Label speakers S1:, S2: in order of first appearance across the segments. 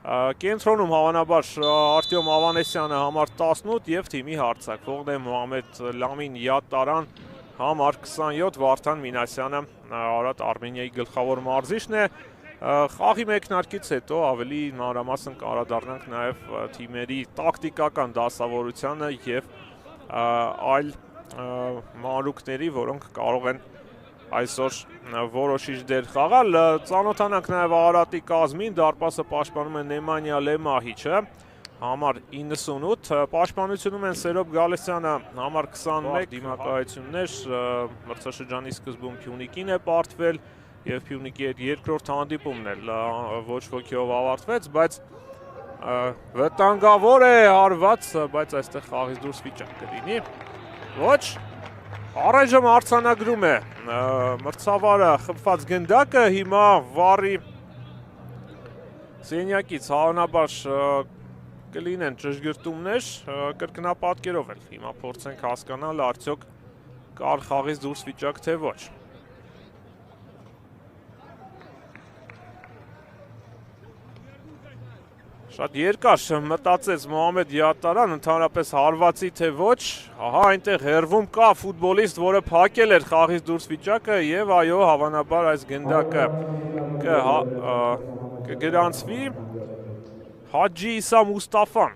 S1: Կենտրոնում հավանաբար Արտյոմ Ավանեսյանը համար 18 և թիմի հարցակ, ողն է Մոհամեդ Լամին Յատտարան համար 27, Վարդան Մինասյանը Արարատ Արմենիայի գլխավոր մարզիչն է, խաղի մեկնարկից հետո ավելի մանրամասն կանդրադառնանք նաև թիմերի տակտիկական դասավորությանը և այլ մանրուքների, որոնք կարող են այսօր որոշիչ դեր խաղալ, ծանոթանանք նաև Արարատի կազմին, դարպասը պաշտպանում է Նեմանյա Լեմահիչը, համար 98, պաշտպանությունում են Սերոբ Գալստյանը, համար 21, դիմակայություններ, մրցաշրջանի սկզբում Փյունիկին է պարտվել և Փյունիկի հետ երկրորդ հանդիպումն էլ ոչ ոքիով ավարտվեց, բայց վտանգավոր է հարված, բայց այստեղ խաղից դուրս վիճակ կլինի, ոչ, առայժմ արձանագրում է մրցավարը խփված գնդակը, հիմա վառի սենյակից հավանաբար կլինեն ճշգրտումներ, կրկնապատկերով էլ հիմա փորձենք հասկանալ արդյոք կար խաղից դուրս վիճակ թե ոչ։ Շատ երկար մտածեց Մոհամեդ Յատտարան, ընդհանրապես հարվածի թե ոչ, ահա այնտեղ հեռվում կա ֆուտբոլիստ, որը փակել էր խաղից դուրս վիճակը և այո, հավանաբար այս գնդակը կգրանցվի, Հաջի Իսա Մուստաֆան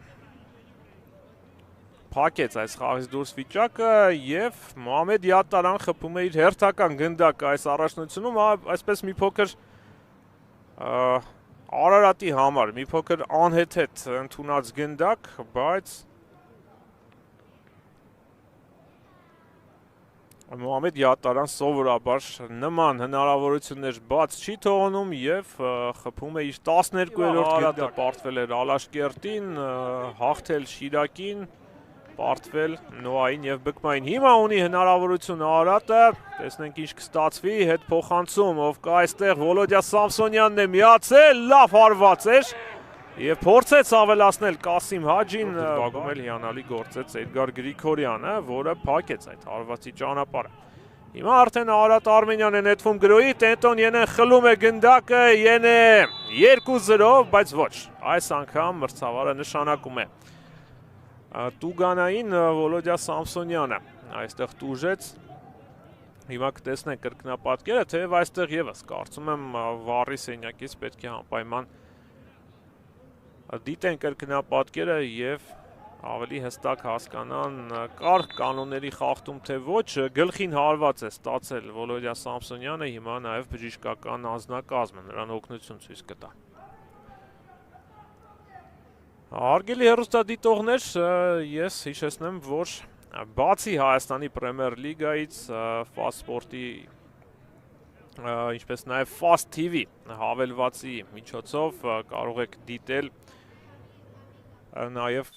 S1: փակեց այս խաղից դուրս վիճակը և Մոհամեդ Յատտարան խփում է իր հերթական գնդակը այս առաջնությունում, այսպես մի փոքր Արարատի համար, մի փոքր անհեթեթ ընդունած գնդակ, բայց Մոհամեդ Յատտարան սովորաբար նման հնարավորություններ բաց չի թողնում և խփում է իր 12-րդ գնդակը, պարտվել էր Ալաշկերտին, հաղթել Շիրակին, պարտվել Նոային և Բկմային, հիմա ունի հնարավորություն Արարատը, տեսնենք ինչ կստացվի, հետ փոխանցում, ով կա այստեղ Վոլոդյա Սամսոնյանն է միացել, լավ հարված էր և փորձեց ավելացնել Կասիմ Հաջին, բակում էլ հիանալի գործեց Էդգար Գրիգորյանը, որը փակեց այդ հարվածի ճանապարհը։ Հիմա արդեն Արարատ Արմենիան է նետվում գրոյի, Տենտոն Ենեն խլում է գնդակը, Ենե 2-0, բայց ոչ, այս անգամ մրցավարը նշանակում է Տուգանային Վոլոդյա Սամսոնյանը այստեղ տուժեց, հիմա կտեսնենք կրկնապատկերը, թեև այստեղ ևս կարծում եմ վառի սենյակից պետք է անպայման դիտեն կրկնապատկերը և ավելի հստակ հասկանան կար կանոնների խախտում թե ոչ, գլխին հարված է ստացել Վոլոդյա Սամսոնյանը, հիմա նաև բժշկական անձնակազմը նրան օգնություն ցույց կտա։ Հարգելի հեռուստադիտողներ, ես հիշեցնեմ, որ բացի Հայաստանի պրեմիեր լիգայից Fast Sport-ի, ինչպես նաև Fast TV հավելվածի միջոցով կարող եք դիտել նաև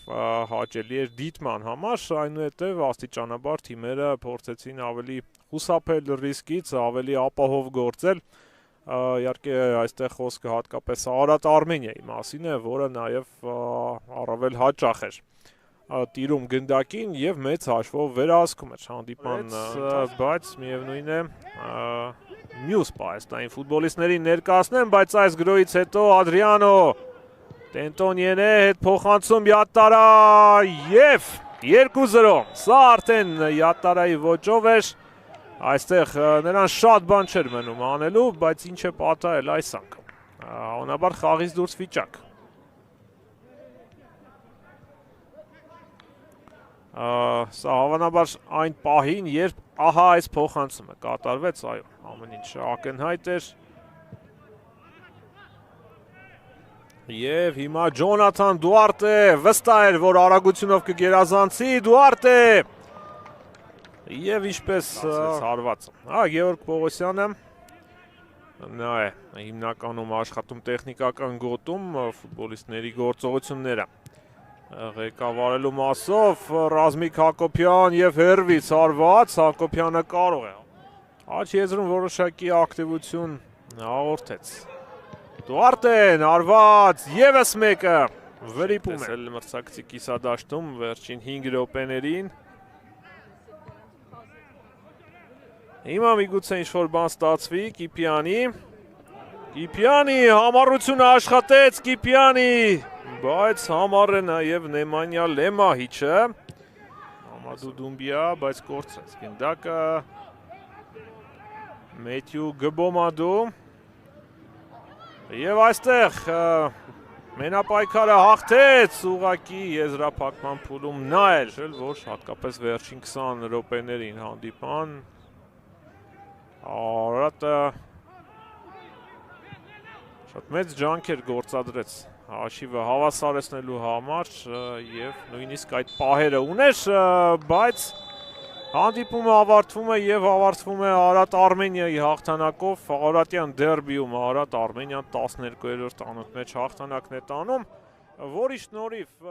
S1: հաճելի էր դիտման համար, այնուհետև աստիճանաբար թիմերը փորձեցին ավելի խուսափել ռիսկից, ավելի ապահով գործել, իհարկե այստեղ խոսքը հատկապես Արարատ Արմենիայի մասին է, որը նաև առավել հաճախ էր տիրում գնդակին և մեծ հաշվով վերահսկում էր հանդիպման, բայց միևնույն է մյուս պահեստային ֆուտբոլիստներին ներկայացնեմ, բայց այս գրոյից հետո Ադրիանո Տենտոն Ենե հետ փոխանցում Յատտարա և 2-0, սա արդեն Յատտարայի ոճով էր, այստեղ նրան շատ բան չէր մնում անելու, բայց ինչ է պատահել այս անգամ, հավանաբար խաղից դուրս վիճակ։ Սա հավանաբար այն պահին, երբ ահա այս փոխանցումը կատարվեց, այո, ամեն ինչ ակնհայտ էր։ Եվ հիմա Ջոնաթան Դուարտե վստահ էր, որ արագությունով կգերազանցի, Դուարտե և ինչպես հարվածը։ Գեորգ Պողոսյանը, նա է հիմնականում աշխատում տեխնիկական գոտում ֆուտբոլիստների գործողությունները ղեկավարելու մասով, Ռազմիկ Հակոբյան և հեռվից հարված, Հակոբյանը կարող է աջ եզրում որոշակի ակտիվություն հաղորդեց։ Դուարտեն հարված, ևս մեկը վրիպում է մրցակցի կիսադաշտում վերջին 5 րոպեներին։ Հիմա միգուցե ինչ-որ բան ստացվի Կիպյանի, Կիպյանի համառությունը աշխատեց Կիպյանի, բայց համառ է նաև Նեմանյա Լեմահիչը։ Համադու Դումբիա, բայց կորցրեց գնդակը։ Մեթյու Գբոմադու։ Եվ այստեղ մենապայքարը հաղթեց ուղղակի եզրափակման փուլում նա էր, որ հատկապես վերջին 20 րոպեներին հանդիպան Արարատը շատ մեծ ջանքեր գործադրեց հաշիվը հավասարեցնելու համար եւ նույնիսկ այդ պահերը ուներ, բայց հանդիպումը ավարտվում է եւ ավարտվում է Արարատ Արմենիայի հաղթանակով, Արարատյան դերբիում Արարատ Արմենիան 12-րդ անոթ մեջ հաղթանակն է տանում, որի շնորհիվ